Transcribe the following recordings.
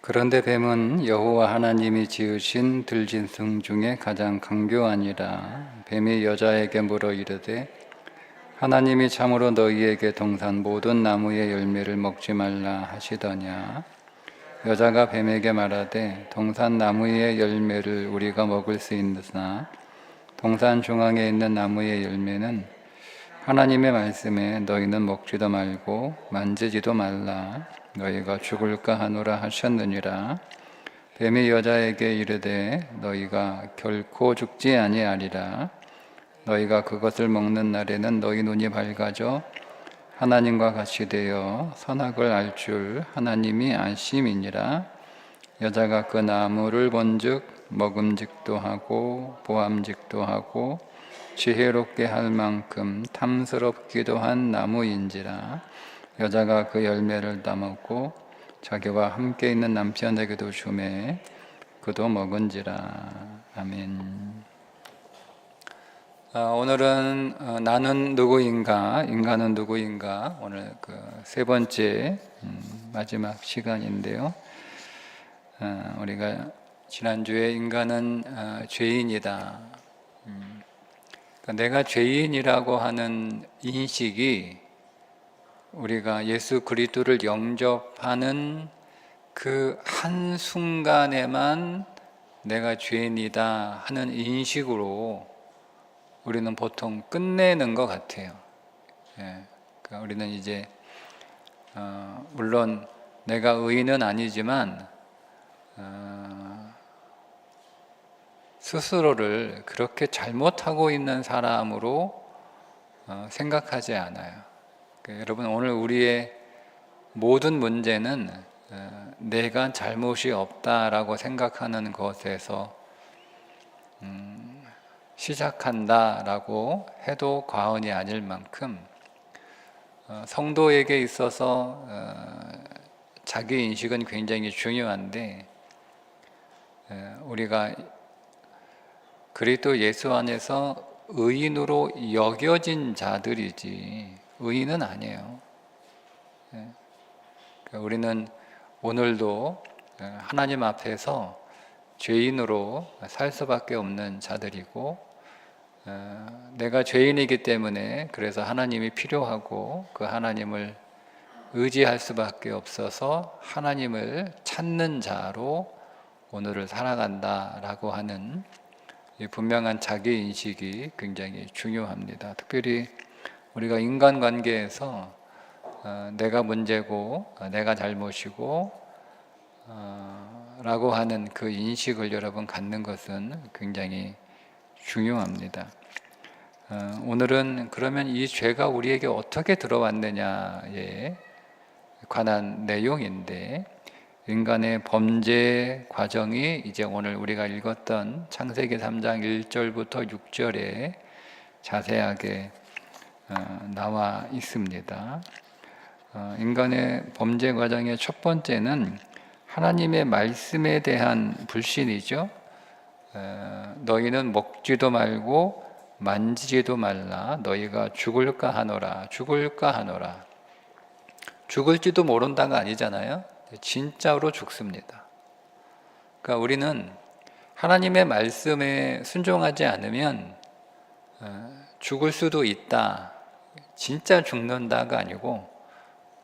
그런데 뱀은 여호와 하나님이 지으신 들짐승 중에 가장 강교하니라. 뱀이 여자에게 물어 이르되 하나님이 참으로 너희에게 동산 모든 나무의 열매를 먹지 말라 하시더냐. 여자가 뱀에게 말하되 동산 나무의 열매를 우리가 먹을 수 있으나 동산 중앙에 있는 나무의 열매는 하나님의 말씀에 너희는 먹지도 말고 만지지도 말라 너희가 죽을까 하노라 하셨느니라. 뱀이 여자에게 이르되 너희가 결코 죽지 아니하리라. 너희가 그것을 먹는 날에는 너희 눈이 밝아져 하나님과 같이 되어 선악을 알 줄 하나님이 아심이니라. 여자가 그 나무를 본즉 먹음직도 하고 보암직도 하고 지혜롭게 할 만큼 탐스럽기도 한 나무인지라. 여자가 그 열매를 따먹고 자기와 함께 있는 남편에게도 주매 그도 먹은지라. 아멘. 오늘은 나는 누구인가, 인간은 누구인가, 오늘 그 세 번째 마지막 시간인데요. 우리가 지난주에 인간은 죄인이다. 내가 죄인이라고 하는 인식이 우리가 예수 그리스도를 영접하는 그 한순간에만 내가 죄인이다 하는 인식으로 우리는 보통 끝내는 것 같아요. 그러니까 우리는 이제 물론 내가 의인은 아니지만 스스로를 그렇게 잘못하고 있는 사람으로 생각하지 않아요. 그러니까 여러분, 오늘 우리의 모든 문제는 내가 잘못이 없다라고 생각하는 것에서 시작한다라고 해도 과언이 아닐 만큼 성도에게 있어서 자기 인식은 굉장히 중요한데, 우리가 그리스도 예수 안에서 의인으로 여겨진 자들이지 의인은 아니에요. 그러니까 우리는 오늘도 하나님 앞에서 죄인으로 살 수밖에 없는 자들이고, 내가 죄인이기 때문에 그래서 하나님이 필요하고 그 하나님을 의지할 수밖에 없어서 하나님을 찾는 자로 오늘을 살아간다라고 하는 이 분명한 자기 인식이 굉장히 중요합니다. 특별히 우리가 인간관계에서 내가 문제고 내가 잘못이고 라고 하는 그 인식을 여러분 갖는 것은 굉장히 중요합니다. 오늘은 그러면 이 죄가 우리에게 어떻게 들어왔느냐에 관한 내용인데, 인간의 범죄 과정이 이제 오늘 우리가 읽었던 창세기 3장 1절부터 6절에 자세하게 나와 있습니다. 인간의 범죄 과정의 첫 번째는 하나님의 말씀에 대한 불신이죠. 너희는 먹지도 말고 만지지도 말라 너희가 죽을까 하노라. 죽을까 하노라. 죽을지도 모른다가 아니잖아요. 진짜로 죽습니다. 그러니까 우리는 하나님의 말씀에 순종하지 않으면 죽을 수도 있다, 진짜 죽는다가 아니고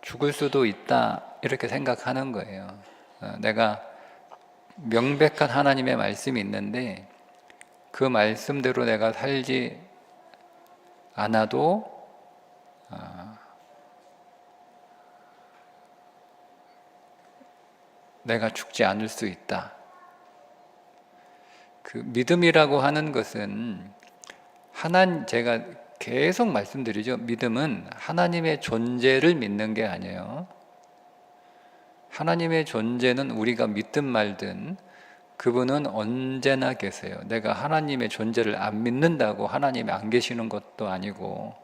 죽을 수도 있다 이렇게 생각하는 거예요. 내가 명백한 하나님의 말씀이 있는데 그 말씀대로 내가 살지 않아도 내가 죽지 않을 수 있다. 그 믿음이라고 하는 것은 제가 계속 말씀드리죠. 믿음은 하나님의 존재를 믿는 게 아니에요. 하나님의 존재는 우리가 믿든 말든 그분은 언제나 계세요. 내가 하나님의 존재를 안 믿는다고 하나님이 안 계시는 것도 아니고,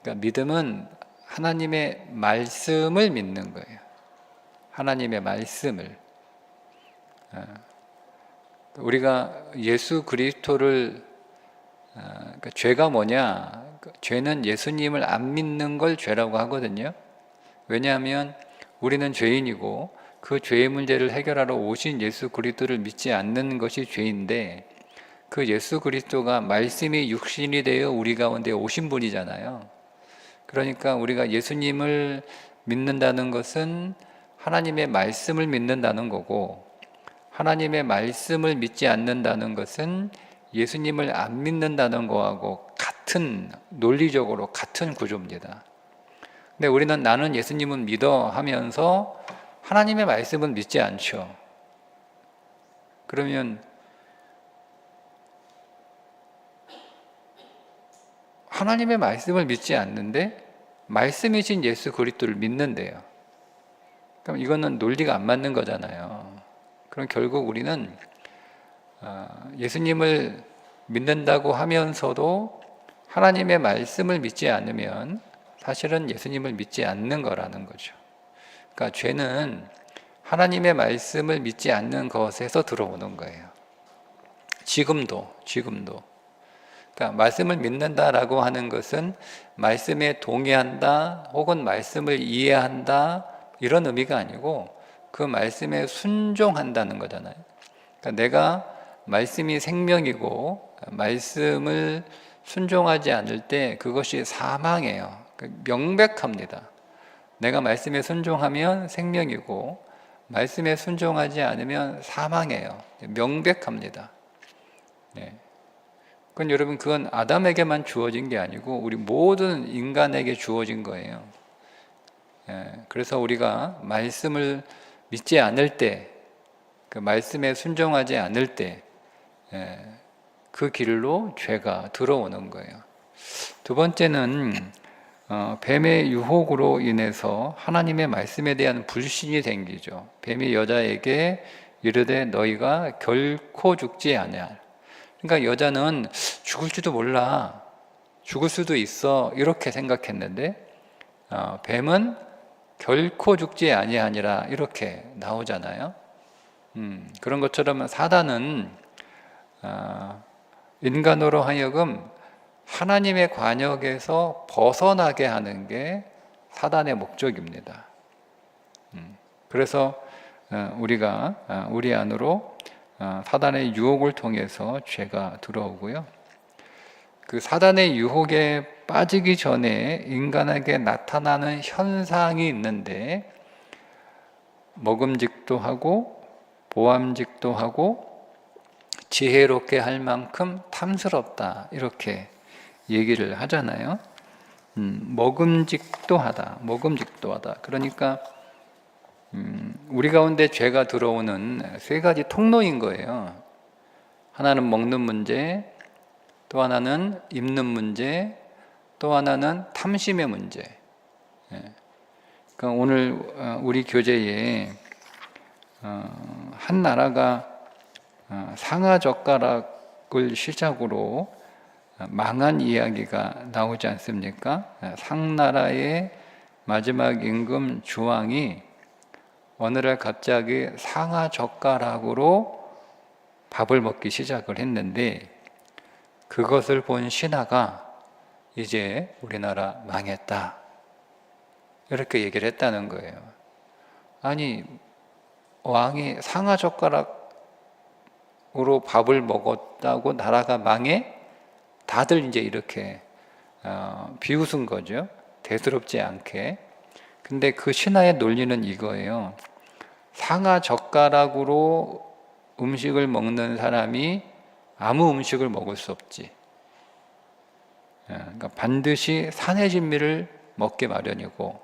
그러니까 믿음은 하나님의 말씀을 믿는 거예요. 하나님의 말씀을. 우리가 예수 그리스도를 그러니까 죄가 뭐냐? 죄는 예수님을 안 믿는 걸 죄라고 하거든요. 왜냐하면 우리는 죄인이고 그 죄의 문제를 해결하러 오신 예수 그리스도를 믿지 않는 것이 죄인데, 그 예수 그리스도가 말씀이 육신이 되어 우리 가운데 오신 분이잖아요. 그러니까 우리가 예수님을 믿는다는 것은 하나님의 말씀을 믿는다는 거고, 하나님의 말씀을 믿지 않는다는 것은 예수님을 안 믿는다는 거하고 같은, 논리적으로 같은 구조입니다. 근데 우리는 나는 예수님은 믿어 하면서 하나님의 말씀은 믿지 않죠. 그러면 하나님의 말씀을 믿지 않는데 말씀이신 예수 그리스도를 믿는데요. 그럼 이거는 논리가 안 맞는 거잖아요. 그럼 결국 우리는 예수님을 믿는다고 하면서도 하나님의 말씀을 믿지 않으면 사실은 예수님을 믿지 않는 거라는 거죠. 그러니까 죄는 하나님의 말씀을 믿지 않는 것에서 들어오는 거예요. 지금도. 그러니까 말씀을 믿는다라고 하는 것은 말씀에 동의한다 혹은 말씀을 이해한다 이런 의미가 아니고 그 말씀에 순종한다는 거잖아요. 그러니까 내가 말씀이 생명이고 말씀을 순종하지 않을 때 그것이 사망이에요. 명백합니다. 내가 말씀에 순종하면 생명이고 말씀에 순종하지 않으면 사망이에요. 명백합니다. 네. 그건 여러분, 그건 아담에게만 주어진 게 아니고 우리 모든 인간에게 주어진 거예요. 그래서 우리가 말씀을 믿지 않을 때, 그 말씀에 순종하지 않을 때, 그 길로 죄가 들어오는 거예요. 두 번째는 뱀의 유혹으로 인해서 하나님의 말씀에 대한 불신이 생기죠. 뱀이 여자에게 이르되 너희가 결코 죽지 아니할. 그러니까 여자는 죽을지도 몰라, 죽을 수도 있어 이렇게 생각했는데 뱀은 결코 죽지 아니하니라 이렇게 나오잖아요. 그런 것처럼 사단은 인간으로 하여금 하나님의 관역에서 벗어나게 하는 게 사단의 목적입니다. 그래서 우리가 우리 안으로 사단의 유혹을 통해서 죄가 들어오고요. 그 사단의 유혹에 빠지기 전에 인간에게 나타나는 현상이 있는데 먹음직도 하고 보암직도 하고 지혜롭게 할 만큼 탐스럽다 이렇게 얘기를 하잖아요. 먹음직도 하다. 그러니까 우리 가운데 죄가 들어오는 세 가지 통로인 거예요. 하나는 먹는 문제, 또 하나는 입는 문제, 또 하나는 탐심의 문제. 그러니까 오늘 우리 교재에 한 나라가 상하젓가락을 시작으로 망한 이야기가 나오지 않습니까? 상나라의 마지막 임금 주왕이 어느 날 갑자기 상하젓가락으로 밥을 먹기 시작을 했는데 그것을 본 신하가 이제 우리나라 망했다 이렇게 얘기를 했다는 거예요. 아니, 왕이 상하젓가락으로 밥을 먹었다고 나라가 망해? 다들 이제 이렇게 비웃은 거죠. 대수롭지 않게. 근데 그 신하의 논리는 이거예요. 상하젓가락으로 음식을 먹는 사람이 아무 음식을 먹을 수 없지. 그러니까 반드시 산의 진미를 먹게 마련이고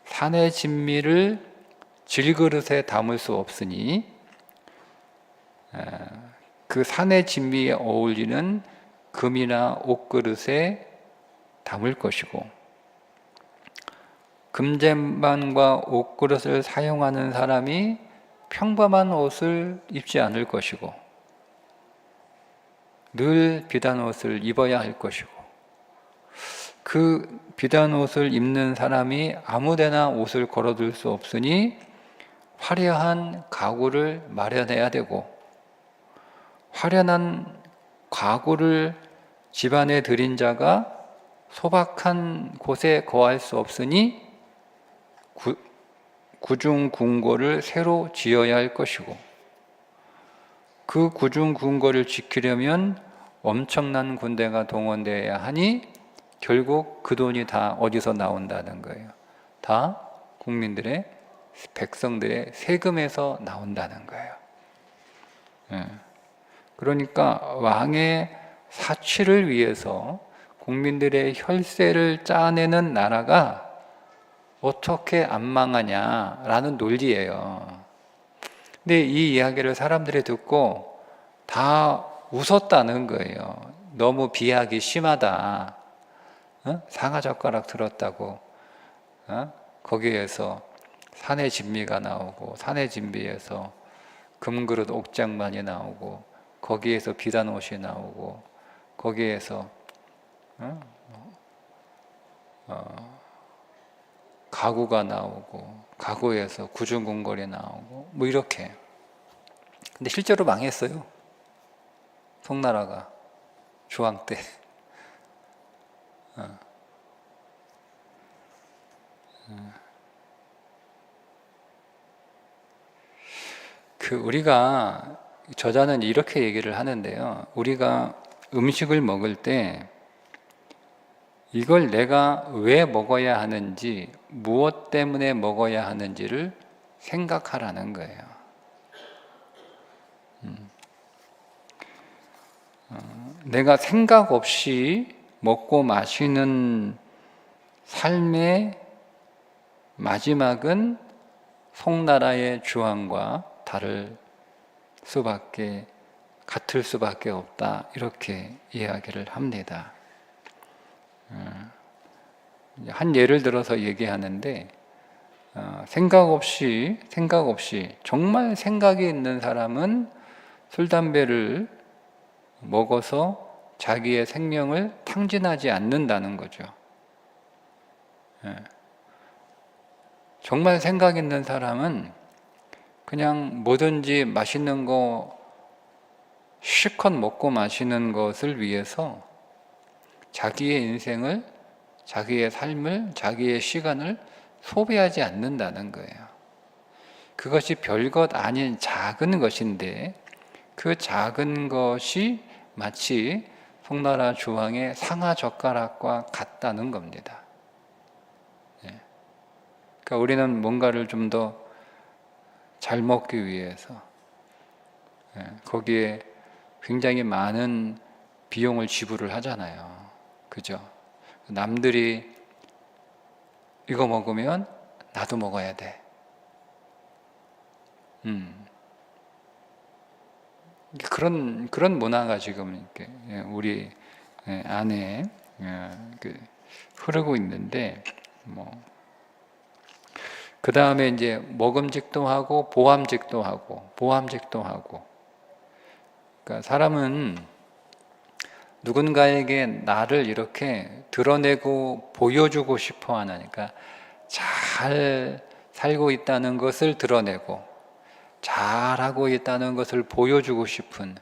산의 진미를 질그릇에 담을 수 없으니 그 산의 진미에 어울리는 금이나 옷그릇에 담을 것이고 금쟁반과 옷그릇을 사용하는 사람이 평범한 옷을 입지 않을 것이고 늘 비단 옷을 입어야 할 것이고 그 비단 옷을 입는 사람이 아무데나 옷을 걸어둘 수 없으니 화려한 가구를 마련해야 되고 화려한 가구를 집안에 들인 자가 소박한 곳에 거할 수 없으니 구중궁궐을 새로 지어야 할 것이고, 그 구중궁궐을 지키려면 엄청난 군대가 동원되어야 하니 결국 그 돈이 다 어디서 나온다는 거예요. 다 국민들의, 백성들의 세금에서 나온다는 거예요. 그러니까 왕의 사치를 위해서 국민들의 혈세를 짜내는 나라가 어떻게 안 망하냐라는 논리예요. 근데 이 이야기를 사람들이 듣고 다 웃었다는 거예요. 너무 비하기 심하다. 상하젓가락 들었다고. 거기에서 산의 진미가 나오고, 산의 진미에서 금그릇 옥장만이 나오고, 거기에서 비단 옷이 나오고, 거기에서 가구가 나오고, 가구에서 구중궁궐이 나오고, 뭐 이렇게. 근데 실제로 망했어요. 송나라가 조왕 때. 우리가, 저자는 이렇게 얘기를 하는데요. 우리가 음식을 먹을 때 이걸 내가 왜 먹어야 하는지, 무엇 때문에 먹어야 하는지를 생각하라는 거예요. 내가 생각 없이 먹고 마시는 삶의 마지막은 송나라의 주왕과 같을 수밖에 없다, 이렇게 이야기를 합니다. 한 예를 들어서 얘기하는데, 생각 없이 정말 생각이 있는 사람은 술, 담배를 먹어서 자기의 생명을 탕진하지 않는다는 거죠. 정말 생각 있는 사람은 그냥 뭐든지 맛있는 거 실컷 먹고 마시는 것을 위해서 자기의 인생을, 자기의 삶을, 자기의 시간을 소비하지 않는다는 거예요. 그것이 별것 아닌 작은 것인데, 그 작은 것이 마치 송나라 주왕의 상하젓가락과 같다는 겁니다. 그러니까 우리는 뭔가를 좀 더 잘 먹기 위해서 거기에 굉장히 많은 비용을 지불을 하잖아요. 그죠? 남들이 이거 먹으면 나도 먹어야 돼. 그런 문화가 지금 이렇게 우리 안에 흐르고 있는데, 그 다음에 이제 먹음직도 하고 보암직도 하고. 그러니까 사람은 누군가에게 나를 이렇게 드러내고 보여주고 싶어 하는, 그러니까 잘 살고 있다는 것을 드러내고 잘하고 있다는 것을 보여주고 싶은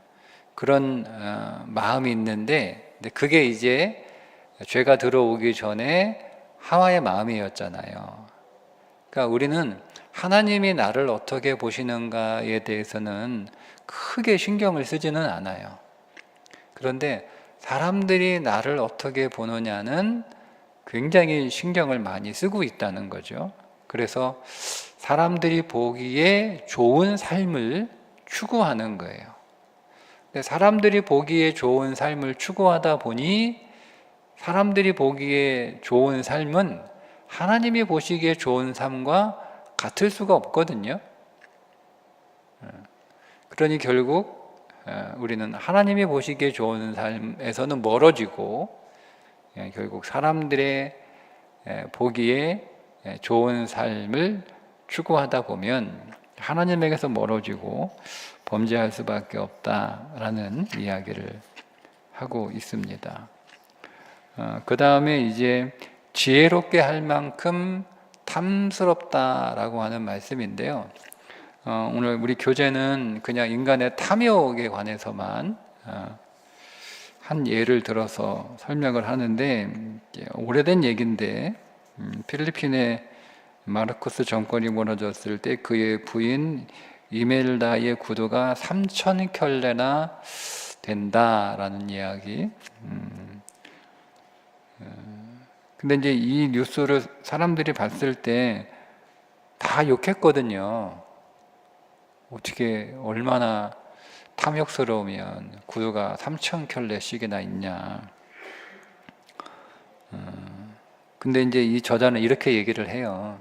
그런 마음이 있는데, 그게 이제 죄가 들어오기 전에 하와의 마음이었잖아요. 그러니까 우리는 하나님이 나를 어떻게 보시는가에 대해서는 크게 신경을 쓰지는 않아요. 그런데 사람들이 나를 어떻게 보느냐는 굉장히 신경을 많이 쓰고 있다는 거죠. 그래서 사람들이 보기에 좋은 삶을 추구하는 거예요. 근데 사람들이 보기에 좋은 삶을 추구하다 보니 사람들이 보기에 좋은 삶은 하나님이 보시기에 좋은 삶과 같을 수가 없거든요. 그러니 결국 우리는 하나님이 보시기에 좋은 삶에서는 멀어지고, 결국 사람들의 보기에 좋은 삶을 추구하다 보면 하나님에게서 멀어지고 범죄할 수밖에 없다라는 이야기를 하고 있습니다. 그 다음에 이제 지혜롭게 할 만큼 탐스럽다라고 하는 말씀인데요. 오늘 우리 교재는 그냥 인간의 탐욕에 관해서만 한 예를 들어서 설명을 하는데, 오래된 얘기인데 필리핀의 마르쿠스 정권이 무너졌을 때 그의 부인 이멜다의 구두가 3,000켤레나 된다라는 이야기. 근데 이제 이 뉴스를 사람들이 봤을 때 다 욕했거든요. 어떻게 얼마나 탐욕스러우면 구두가 3,000켤레씩이나 있냐. 근데 이제 이 저자는 이렇게 얘기를 해요.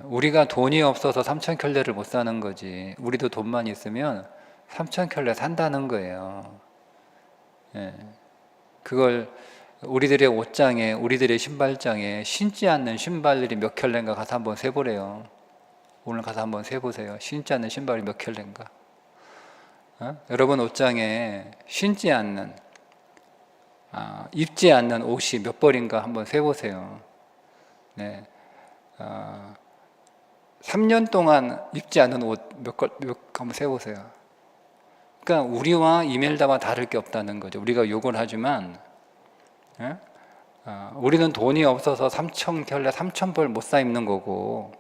우리가 돈이 없어서 3,000켤레를 못 사는 거지. 우리도 돈만 있으면 3,000켤레 산다는 거예요. 그걸 우리들의 옷장에, 우리들의 신발장에 신지 않는 신발들이 몇 켤레인가 가서 한번 세보래요. 오늘 가서 한번 세보세요. 신지 않는 신발이 몇 켤레인가. 여러분 옷장에 신지 않는, 입지 않는 옷이 몇 벌인가 한번 세보세요. 네. 3년 동안 입지 않은 옷 몇 한번 세보세요. 그러니까 우리와 이멜다와 다를 게 없다는 거죠. 우리가 욕을 하지만 우리는 돈이 없어서 3,000켤레, 3,000벌 못 사 입는 거고,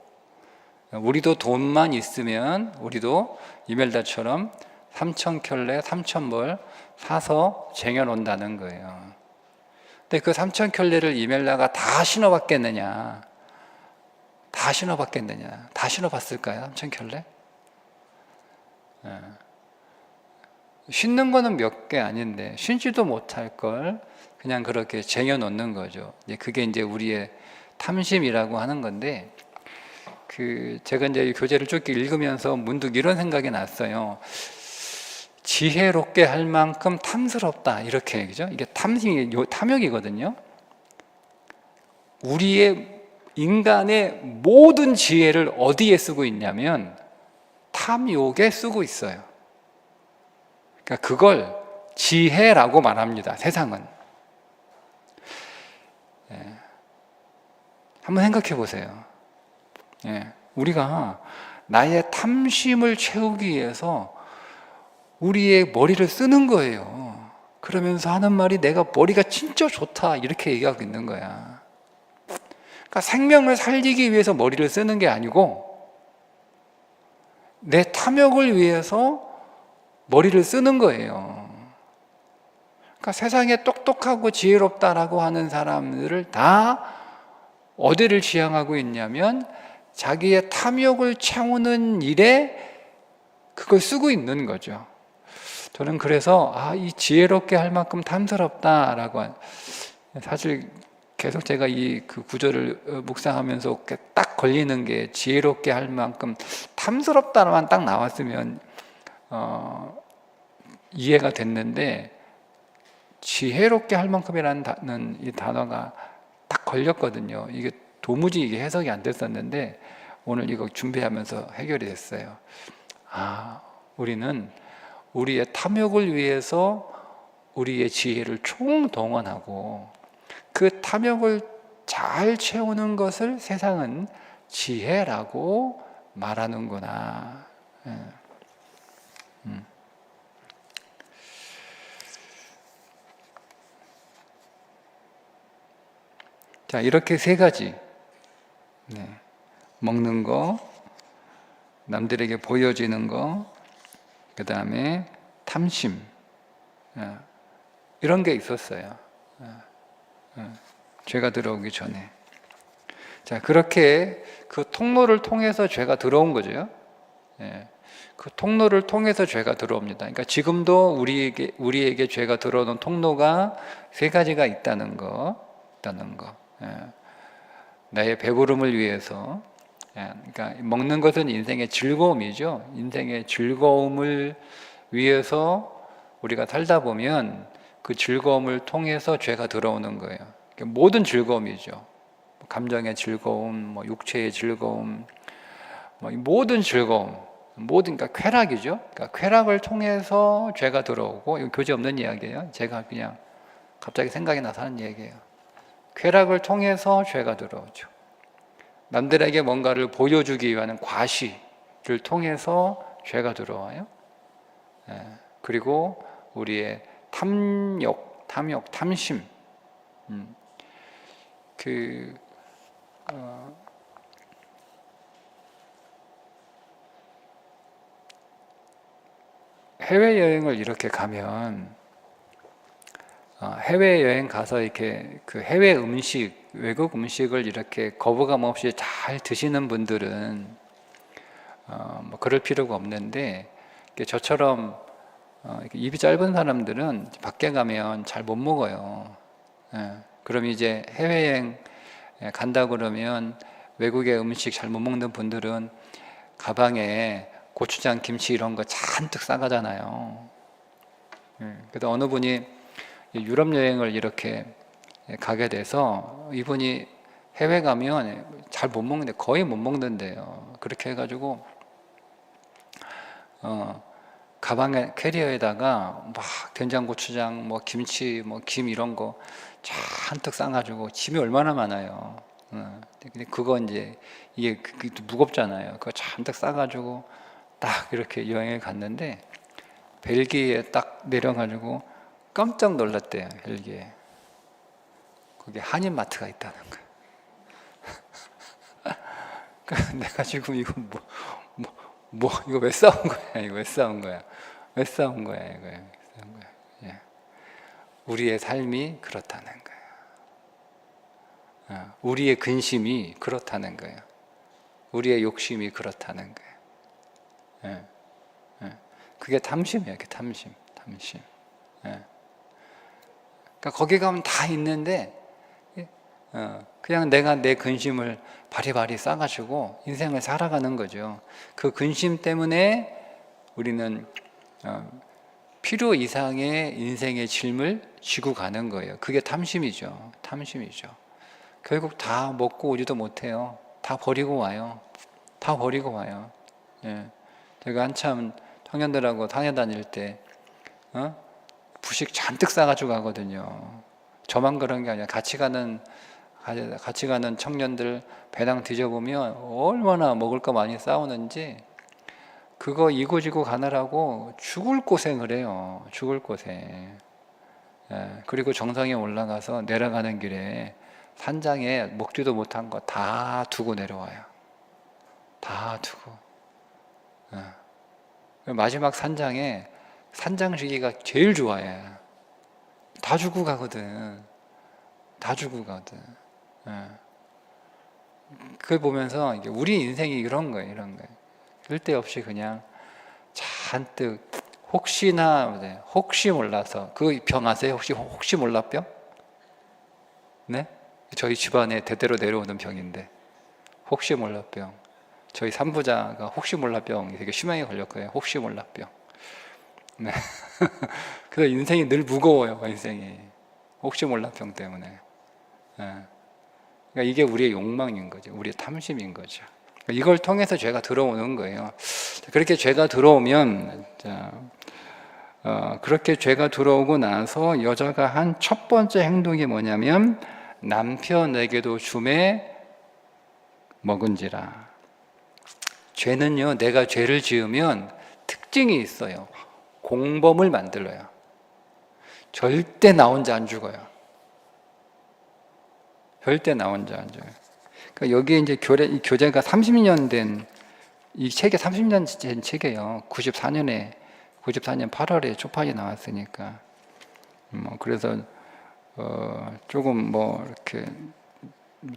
우리도 돈만 있으면 우리도 이멜다처럼 3,000켤레, 3,000벌 사서 쟁여놓는다는 거예요. 근데 그 3,000켤레를 이멜다가 다 신어봤겠느냐? 다 신어봤겠느냐? 다 신어봤을까요? 3,000켤레? 신는 거는 몇 개 아닌데 신지도 못할 걸 그냥 그렇게 쟁여놓는 거죠. 그게 이제 우리의 탐심이라고 하는 건데, 제가 이제 이 교재를 쭉 읽으면서 문득 이런 생각이 났어요. 지혜롭게 할 만큼 탐스럽다, 이렇게 얘기죠. 이게 탐욕이거든요. 우리의 인간의 모든 지혜를 어디에 쓰고 있냐면 탐욕에 쓰고 있어요. 그러니까 그걸 지혜라고 말합니다, 세상은. 한번 생각해 보세요. 우리가 나의 탐심을 채우기 위해서 우리의 머리를 쓰는 거예요. 그러면서 하는 말이 내가 머리가 진짜 좋다, 이렇게 얘기하고 있는 거야. 그러니까 생명을 살리기 위해서 머리를 쓰는 게 아니고 내 탐욕을 위해서 머리를 쓰는 거예요. 그러니까 세상에 똑똑하고 지혜롭다라고 하는 사람들을 다 어디를 지향하고 있냐면 자기의 탐욕을 채우는 일에 그걸 쓰고 있는 거죠. 저는 그래서 이 지혜롭게 할 만큼 탐스럽다라고, 사실 계속 제가 그 구절을 묵상하면서 딱 걸리는 게, 지혜롭게 할 만큼 탐스럽다만 딱 나왔으면 이해가 됐는데, 지혜롭게 할 만큼이라는 이 단어가 딱 걸렸거든요. 이게 도무지 이게 해석이 안 됐었는데 오늘 이거 준비하면서 해결이 됐어요. 우리는 우리의 탐욕을 위해서 우리의 지혜를 총동원하고 그 탐욕을 잘 채우는 것을 세상은 지혜라고 말하는구나. 자, 이렇게 세 가지. 먹는 거, 남들에게 보여지는 거, 그 다음에 탐심, 이런 게 있었어요. 죄가 들어오기 전에. 자, 그렇게 그 통로를 통해서 죄가 들어온 거죠. 그 통로를 통해서 죄가 들어옵니다. 그러니까 지금도 우리에게 죄가 들어오는 통로가 세 가지가 있다는 거. 나의 배부름을 위해서, 그러니까 먹는 것은 인생의 즐거움이죠. 인생의 즐거움을 위해서 우리가 살다 보면 그 즐거움을 통해서 죄가 들어오는 거예요. 그러니까 모든 즐거움이죠. 감정의 즐거움, 육체의 즐거움, 모든 즐거움, 그러니까 쾌락이죠. 그러니까 쾌락을 통해서 죄가 들어오고, 이거 교재 없는 이야기예요. 제가 그냥 갑자기 생각이 나서 하는 얘기예요. 쾌락을 통해서 죄가 들어오죠. 남들에게 뭔가를 보여주기 위한 과시를 통해서 죄가 들어와요. 그리고 우리의 탐심. 해외여행을 이렇게 가면 해외여행 가서 이렇게 그 해외 음식, 외국 음식을 이렇게 거부감 없이 잘 드시는 분들은 뭐 그럴 필요가 없는데, 저처럼 이렇게 입이 짧은 사람들은 밖에 가면 잘 못 먹어요. 예, 그럼 이제 해외여행 간다 그러면 외국의 음식 잘 못 먹는 분들은 가방에 고추장, 김치 이런 거 잔뜩 싸가잖아요. 그래서 어느 분이 유럽 여행을 이렇게 가게 돼서 이분이 해외 가면 잘 못 먹는데, 거의 못 먹는데요. 그렇게 해가지고 가방에 캐리어에다가 막 된장고추장, 뭐 김치, 뭐 김 이런 거 잔뜩 싸가지고 짐이 얼마나 많아요. 근데 그거 이제 이게 무겁잖아요. 그거 잔뜩 싸가지고 딱 이렇게 여행을 갔는데 벨기에에 딱 내려가지고 깜짝 놀랐대요. 벨기에. 거기 한인마트가 있다는 거야. 그러니까 내가 지금 이거 이거 왜 싸운 거야? 이거 왜 싸운 거야? 왜 싸운 거야? 이거 왜 싸운 거야? 예. 우리의 삶이 그렇다는 거예요. 우리의 근심이 그렇다는 거예요. 우리의 욕심이 그렇다는 거예요. 예. 예. 그게 탐심이에요. 그게 탐심. 예. 그러니까 거기 가면 다 있는데 그냥 내가 내 근심을 바리바리 싸가지고 인생을 살아가는 거죠. 그 근심 때문에 우리는 필요 이상의 인생의 짐을 지고 가는 거예요. 그게 탐심이죠. 결국 다 먹고 오지도 못해요. 다 버리고 와요. 예. 제가 한참 청년들하고 상해 다닐 때 부식 잔뜩 싸가지고 가거든요. 저만 그런 게 아니라 같이 가는 청년들 배당 뒤져보면 얼마나 먹을 거 많이 싸우는지, 그거 이고지고 가느라고 죽을 고생을 해요. 예, 그리고 정상에 올라가서 내려가는 길에 산장에 먹지도 못한 거 다 두고 내려와요. 예. 마지막 산장에 산장시기가 제일 좋아해. 다 주고 가거든. 예. 그걸 보면서 우리 인생이 이런 거예요. 쓸데없이 그냥 잔뜩 혹시 몰라서, 그 병 아세요? 혹시 몰라 병? 네? 저희 집안에 대대로 내려오는 병인데, 혹시 몰라 병. 저희 산부자가 혹시 몰라 병 되게 심하게 걸렸거든요. 혹시 몰라 병. 네. 그래서 인생이 늘 무거워요. 인생이 혹시 몰라 병 때문에. 네. 그러니까 이게 우리의 욕망인 거죠. 우리의 탐심인 거죠. 이걸 통해서 죄가 들어오는 거예요. 그렇게 죄가 들어오면, 그렇게 죄가 들어오고 나서 여자가 한 첫 번째 행동이 뭐냐면, 남편에게도 주매 먹은지라. 죄는요, 내가 죄를 지으면 특징이 있어요. 공범을 만들어요. 절대 나 혼자 안 죽어요. 그러니까 여기에 이제 이 교재가 30년 된, 이 책이 30년 된 책이에요. 94년 8월에 초판이 나왔으니까. 그래서 조금 이렇게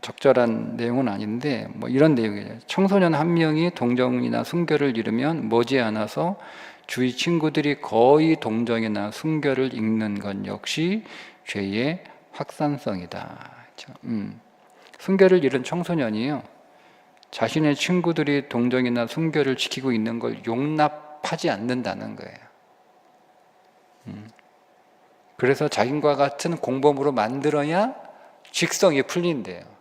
적절한 내용은 아닌데, 이런 내용이에요. 청소년 한 명이 동정이나 순결을 잃으면 머지않아서 주위 친구들이 거의 동정이나 순결을 잃는 건 역시 죄의 확산성이다. 순결을 잃은 청소년이요, 자신의 친구들이 동정이나 순결을 지키고 있는 걸 용납하지 않는다는 거예요. 그래서 자신과 같은 공범으로 만들어야 직성이 풀린대요.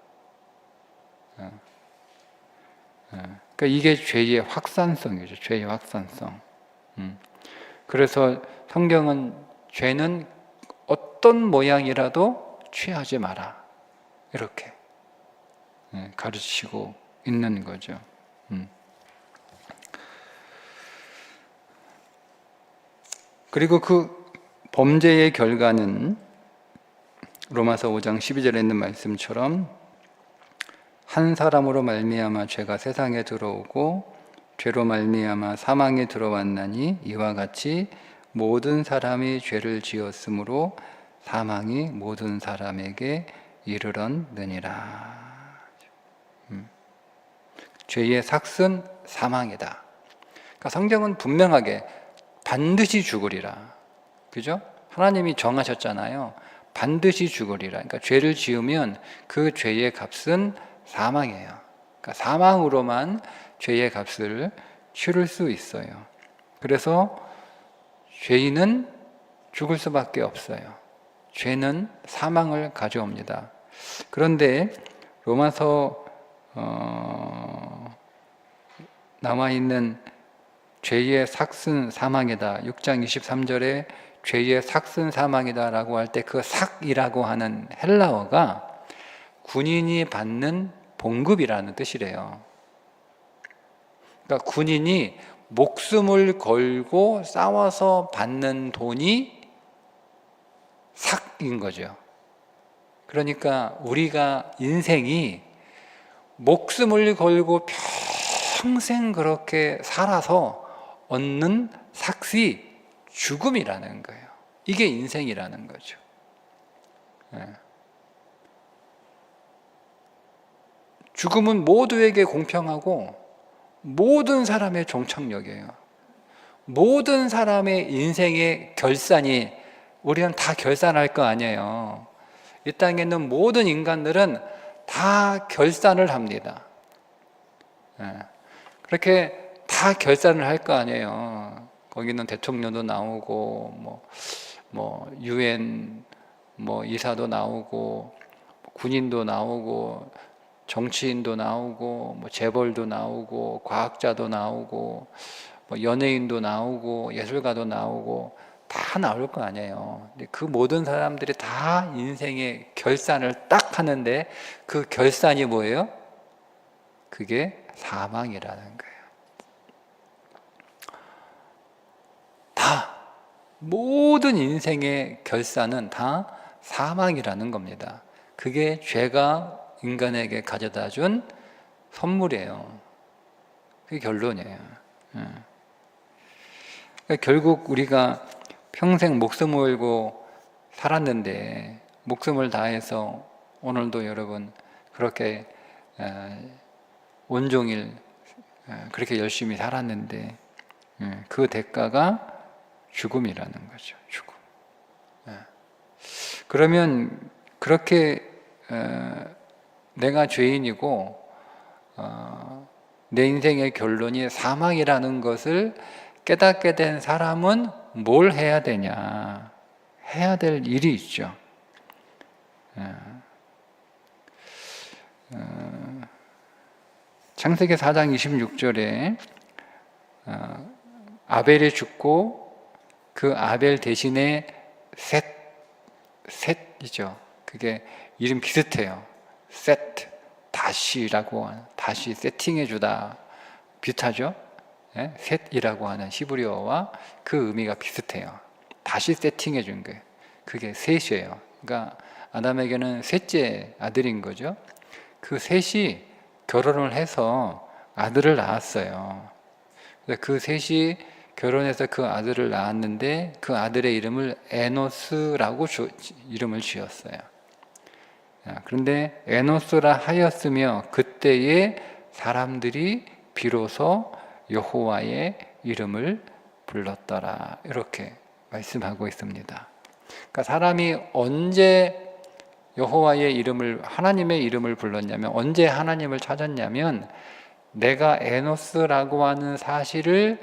그러니까 이게 죄의 확산성이죠. 죄의 확산성. 그래서 성경은 죄는 어떤 모양이라도 취하지 마라, 이렇게 가르치고 있는 거죠. 그리고 그 범죄의 결과는 로마서 5장 12절에 있는 말씀처럼 한 사람으로 말미암아 죄가 세상에 들어오고 죄로 말미암아 사망이 들어왔나니 이와 같이 모든 사람이 죄를 지었으므로 사망이 모든 사람에게 이르렀느니라. 죄의 삭은 사망이다. 그러니까 성경은 분명하게 반드시 죽으리라. 그죠? 하나님이 정하셨잖아요. 반드시 죽으리라. 그러니까 죄를 지으면 그 죄의 값은 사망이에요. 그러니까 사망으로만 죄의 값을 치를 수 있어요. 그래서 죄인은 죽을 수밖에 없어요. 죄는 사망을 가져옵니다. 그런데 로마서 남아있는 죄의 삭은 사망이다. 6장 23절에 죄의 삭은 사망이다 라고 할 때 그 삭이라고 하는 헬라어가 군인이 받는 봉급이라는 뜻이래요. 그러니까 군인이 목숨을 걸고 싸워서 받는 돈이 삭인 거죠. 그러니까 우리가 인생이 목숨을 걸고 평생 그렇게 살아서 얻는 삭이 죽음이라는 거예요. 이게 인생이라는 거죠. 죽음은 모두에게 공평하고 모든 사람의 종착역이에요. 모든 사람의 인생의 결산이 우리는 다 결산할 거 아니에요. 이 땅에 있는 모든 인간들은 다 결산을 합니다. 그렇게 다 결산을 할 거 아니에요. 거기는 대통령도 나오고 뭐 UN 이사도 나오고 군인도 나오고 정치인도 나오고 재벌도 나오고 과학자도 나오고 연예인도 나오고 예술가도 나오고 다 나올 거 아니에요. 근데 그 모든 사람들이 다 인생의 결산을 딱 하는데 그 결산이 뭐예요? 그게 사망이라는 거예요. 다 모든 인생의 결산은 다 사망이라는 겁니다. 그게 죄가 인간에게 가져다 준 선물이에요. 그게 결론이에요. 그러니까 결국 우리가 평생 목숨을 걸고 살았는데 목숨을 다해서 오늘도 여러분 그렇게 온종일 그렇게 열심히 살았는데 그 대가가 죽음이라는 거죠. 죽음. 그러면 그렇게 내가 죄인이고 내 인생의 결론이 사망이라는 것을 깨닫게 된 사람은 뭘 해야 되냐? 해야 될 일이 있죠. 창세기 4장 26절에 아벨이 죽고 그 아벨 대신에 셋이죠. 그게 이름 비슷해요. 셋, 다시라고 하는, 다시 세팅해주다 비슷하죠? 셋이라고 하는 히브리어와 그 의미가 비슷해요. 다시 세팅해준 거예요. 그게 셋이에요. 그러니까 아담에게는 셋째 아들인 거죠. 그 셋이 결혼을 해서 아들을 낳았어요. 그 셋이 결혼해서 그 아들을 낳았는데 그 아들의 이름을 에노스라고 이름을 지었어요. 그런데 에노스라 하였으며 그때의 사람들이 비로소 여호와의 이름을 불렀더라. 이렇게 말씀하고 있습니다. 그러니까 사람이 언제 여호와의 이름을, 하나님의 이름을 불렀냐면, 언제 하나님을 찾았냐면 내가 에노스라고 하는 사실을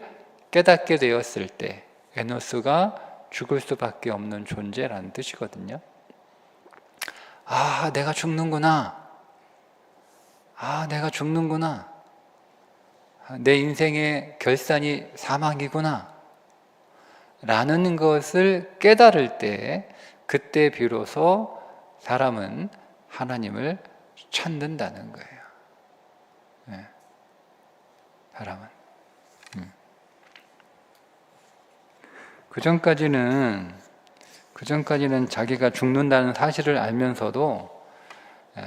깨닫게 되었을 때, 에노스가 죽을 수밖에 없는 존재라는 뜻이거든요. 아, 내가 죽는구나. 아, 내가 죽는구나. 내 인생의 결산이 사망이구나. 라는 것을 깨달을 때, 그때 비로소 사람은 하나님을 찾는다는 거예요. 네. 사람은. 그 전까지는 자기가 죽는다는 사실을 알면서도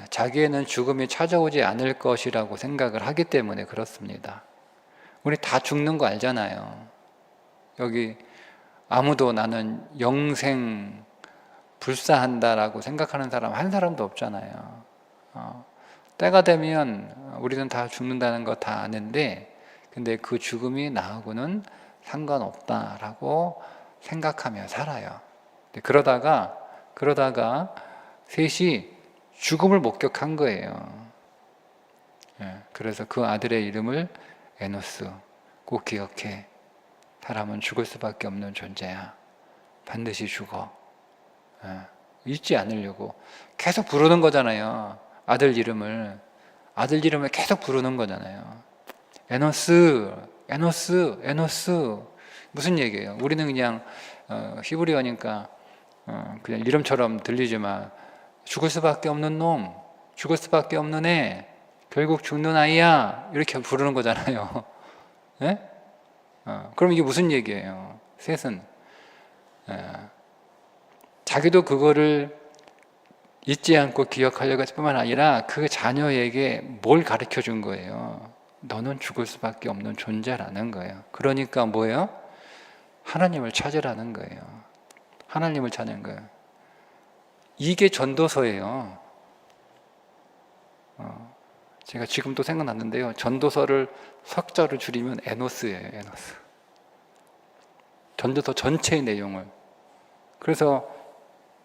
자기에는 죽음이 찾아오지 않을 것이라고 생각을 하기 때문에 그렇습니다. 우리 다 죽는 거 알잖아요. 여기 아무도 나는 영생 불사한다라고 생각하는 사람 한 사람도 없잖아요. 때가 되면 우리는 다 죽는다는 거 다 아는데, 근데 그 죽음이 나하고는 상관없다라고 생각하며 살아요. 그러다가 셋이 죽음을 목격한 거예요. 그래서 그 아들의 이름을 에노스, 꼭 기억해. 사람은 죽을 수밖에 없는 존재야. 반드시 죽어. 잊지 않으려고 계속 부르는 거잖아요. 아들 이름을 계속 부르는 거잖아요. 에노스, 에노스, 에노스. 무슨 얘기예요? 우리는 그냥 히브리어니까 그냥 이름처럼 들리지만 죽을 수밖에 없는 놈, 죽을 수밖에 없는 애, 결국 죽는 아이야, 이렇게 부르는 거잖아요. 네? 그럼 이게 무슨 얘기예요? 셋은 자기도 그거를 잊지 않고 기억하려고 했을 뿐만 아니라 그 자녀에게 뭘 가르쳐 준 거예요? 너는 죽을 수밖에 없는 존재라는 거예요. 그러니까 뭐예요? 하나님을 찾으라는 거예요. 하나님을 찾는 거예요. 이게 전도서예요. 제가 지금 또 생각났는데요. 전도서를 석자를 줄이면 에노스예요. 에노스. 전도서 전체의 내용을. 그래서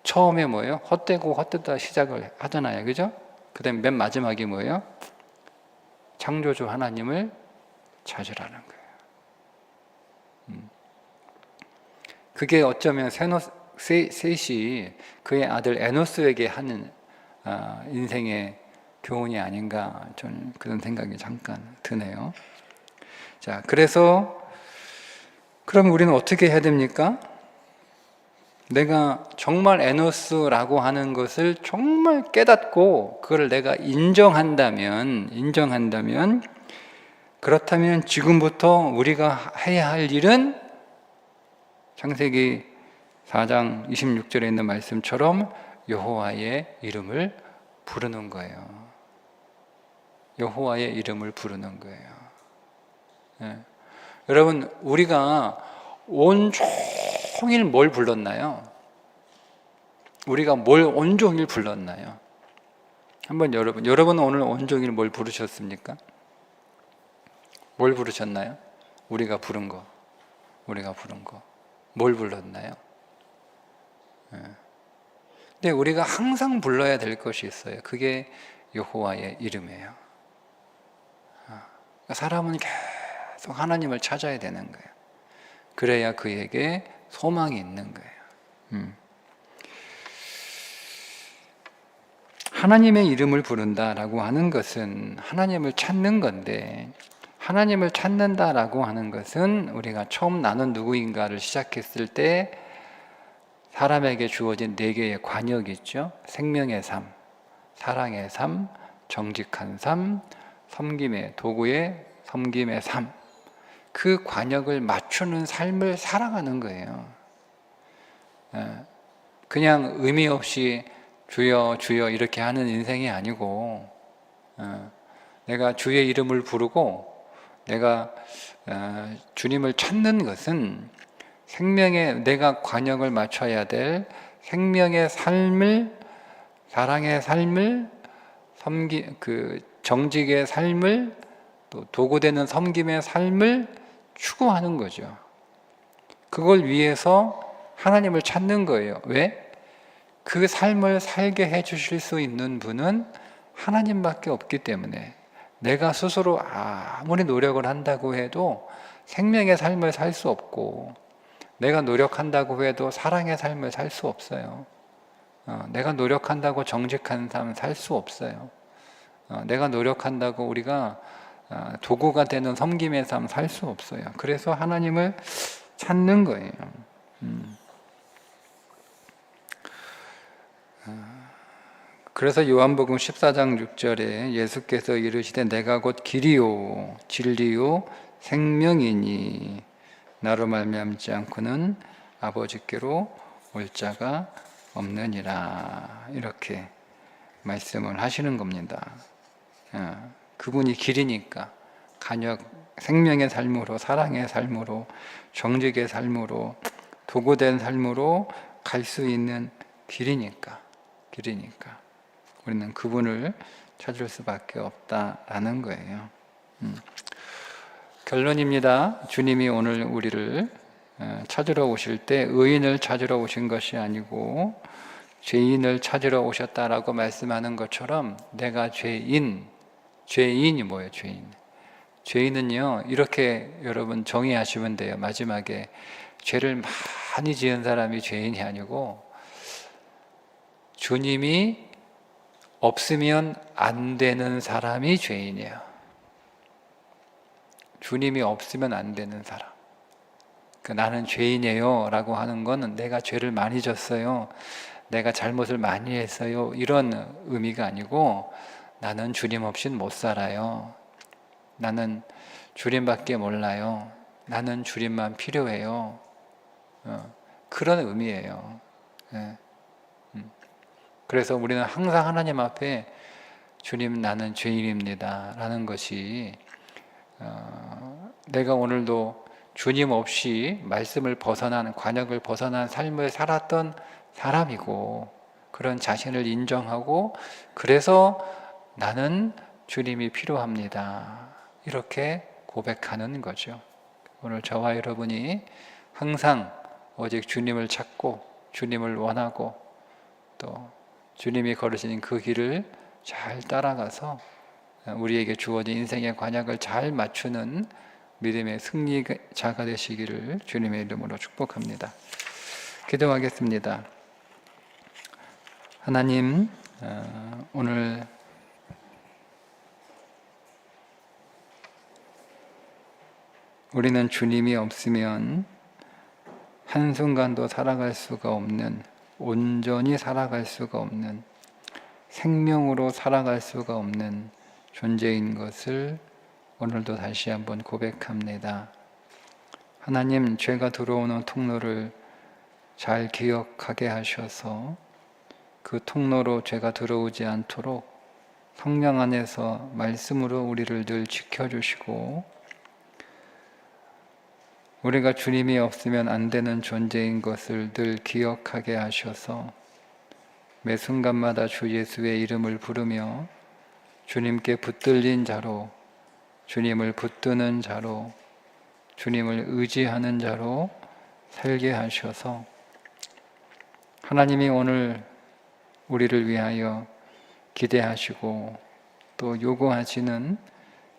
처음에 뭐예요? 헛되고 헛되다 시작을 하잖아요. 그죠? 그 다음에 맨 마지막이 뭐예요? 창조주 하나님을 찾으라는 거예요. 그게 어쩌면 셋이 그의 아들 에노스에게 하는 인생의 교훈이 아닌가, 저는 그런 생각이 잠깐 드네요. 자, 그래서 그럼 우리는 어떻게 해야 됩니까? 내가 정말 에노스라고 하는 것을 정말 깨닫고 그걸 내가 인정한다면 그렇다면 지금부터 우리가 해야 할 일은 창세기 4장 26절에 있는 말씀처럼 여호와의 이름을 부르는 거예요. 여호와의 이름을 부르는 거예요. 여러분, 우리가 온종일 뭘 불렀나요? 우리가 뭘 온종일 불렀나요? 한번 여러분은 오늘 온종일 뭘 부르셨습니까? 뭘 부르셨나요? 우리가 부른 거. 뭘 불렀나요? 근데 우리가 항상 불러야 될 것이 있어요. 그게 여호와의 이름이에요. 사람은 계속 하나님을 찾아야 되는 거예요. 그래야 그에게 소망이 있는 거예요. 하나님의 이름을 부른다라고 하는 것은 하나님을 찾는 건데, 하나님을 찾는다라고 하는 것은 우리가 처음 나는 누구인가를 시작했을 때 사람에게 주어진 4개의 관역이 있죠. 생명의 삶, 사랑의 삶, 정직한 삶, 섬김의 도구의 섬김의 삶. 그 관역을 맞추는 삶을 살아가는 거예요. 그냥 의미 없이 주여 주여 이렇게 하는 인생이 아니고, 내가 주의 이름을 부르고 내가 주님을 찾는 것은 생명의, 내가 관역을 맞춰야 될 생명의 삶을, 사랑의 삶을, 정직의 삶을, 또 도구되는 섬김의 삶을 추구하는 거죠. 그걸 위해서 하나님을 찾는 거예요. 왜? 그 삶을 살게 해주실 수 있는 분은 하나님밖에 없기 때문에, 내가 스스로 아무리 노력을 한다고 해도 생명의 삶을 살 수 없고, 내가 노력한다고 해도 사랑의 삶을 살 수 없어요. 내가 노력한다고 정직한 삶 살 수 없어요. 내가 노력한다고 우리가 도구가 되는 섬김의 삶 살 수 없어요. 그래서 하나님을 찾는 거예요. 그래서 요한복음 14장 6절에 예수께서 이르시되 내가 곧 길이요 진리요 생명이니 나로 말미암지 않고는 아버지께로 올 자가 없느니라, 이렇게 말씀을 하시는 겁니다. 그분이 길이니까 생명의 삶으로, 사랑의 삶으로, 정직의 삶으로, 도구된 삶으로 갈 수 있는 길이니까 우리는 그분을 찾을 수밖에 없다라는 거예요. 결론입니다. 주님이 오늘 우리를 찾으러 오실 때 의인을 찾으러 오신 것이 아니고 죄인을 찾으러 오셨다라고 말씀하는 것처럼 내가 죄인이 뭐예요? 죄인은요, 이렇게 여러분 정의하시면 돼요. 마지막에 죄를 많이 지은 사람이 죄인이 아니고 주님이 없으면 안 되는 사람이 죄인이에요. 주님이 없으면 안 되는 사람. 나는 죄인이에요 라고 하는 건 내가 죄를 많이 졌어요, 내가 잘못을 많이 했어요, 이런 의미가 아니고 나는 주님 없이는 못 살아요, 나는 주님밖에 몰라요, 나는 주님만 필요해요, 그런 의미예요. 그래서 우리는 항상 하나님 앞에 주님, 나는 죄인입니다 라는 것이 내가 오늘도 주님 없이 말씀을 벗어난, 관역을 벗어난 삶을 살았던 사람이고, 그런 자신을 인정하고, 그래서 나는 주님이 필요합니다, 이렇게 고백하는 거죠. 오늘 저와 여러분이 항상 오직 주님을 찾고 주님을 원하고 또 주님이 걸으신 그 길을 잘 따라가서 우리에게 주어진 인생의 관역을 잘 맞추는 믿음의 승리자가 되시기를 주님의 이름으로 축복합니다. 기도하겠습니다. 하나님, 오늘 우리는 주님이 없으면 한순간도 살아갈 수가 없는, 온전히 살아갈 수가 없는, 생명으로 살아갈 수가 없는 존재인 것을 오늘도 다시 한번 고백합니다. 하나님, 죄가 들어오는 통로를 잘 기억하게 하셔서 그 통로로 죄가 들어오지 않도록 성령 안에서 말씀으로 우리를 늘 지켜주시고, 우리가 주님이 없으면 안 되는 존재인 것을 늘 기억하게 하셔서 매 순간마다 주 예수의 이름을 부르며 주님께 붙들린 자로, 주님을 붙드는 자로, 주님을 의지하는 자로 살게 하셔서 하나님이 오늘 우리를 위하여 기대하시고 또 요구하시는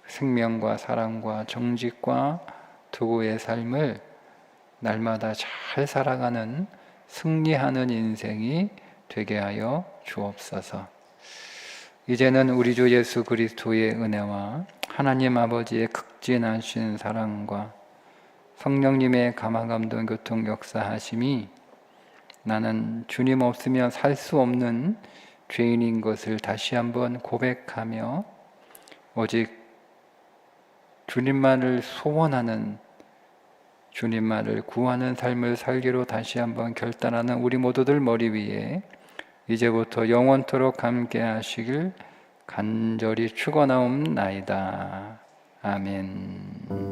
생명과 사랑과 정직과 도구의 삶을 날마다 잘 살아가는 승리하는 인생이 되게 하여 주옵소서. 이제는 우리 주 예수 그리스도의 은혜와 하나님 아버지의 극진하신 사랑과 성령님의 감화감동 교통 역사하심이 나는 주님 없으면 살 수 없는 죄인인 것을 다시 한번 고백하며 오직 주님만을 소원하는, 주님만을 구하는 삶을 살기로 다시 한번 결단하는 우리 모두들 머리 위에 이제부터 영원토록 함께 하시길 간절히 축원하옵나이다. 아멘.